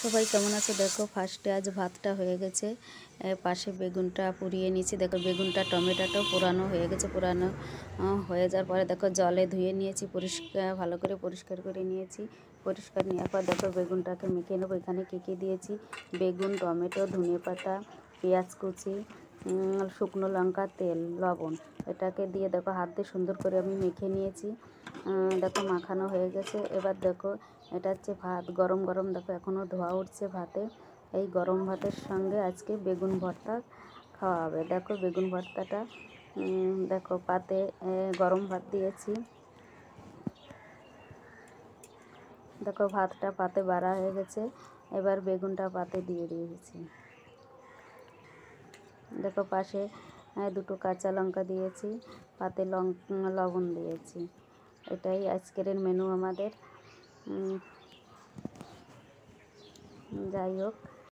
সবাই কেমন আছো? দেখো ফার্স্টে আজ ভাতটা হয়ে গেছে, পাশে বেগুনটা পুড়িয়ে নিয়েছি। দেখো বেগুনটা টমেটোটাও পুরানো হয়ে গেছে। পুরানো হয়ে যাওয়ার পরে দেখো জলে ধুয়ে নিয়েছি, পরিষ্কার ভালো করে পরিষ্কার করে নিয়েছি। পরিষ্কার নেওয়ার পর দেখো বেগুনটাকে মেখে নেবো। এখানে কী কী দিয়েছি: বেগুন, টমেটো, ধনে পাতা, পেঁয়াজ কুচি, শুকনো লঙ্কা, তেল, লবণ। এটাকে দিয়ে দেখো হাত দিয়ে সুন্দর করে আমি মেখে নিয়েছি। দেখো মাখানো হয়ে গেছে। এবার দেখো এটা হচ্ছে ভাত, গরম গরম। দেখো এখনও ধোয়া উঠছে ভাতে। এই গরম ভাতের সঙ্গে আজকে বেগুন ভর্তা খাওয়া হবে। দেখো বেগুন ভর্তাটা দেখো পাতে গরম ভাত দিয়েছি। দেখো ভাতটা পাতে বাড়া হয়ে গেছে। এবার বেগুনটা পাতে দিয়ে দিয়েছি। দেখো পাশে দুটো কাঁচা লঙ্কা দিয়েছি, পাতে লবণ দিয়েছি। এটাই আজকের মেনু আমাদের। যাই হোক,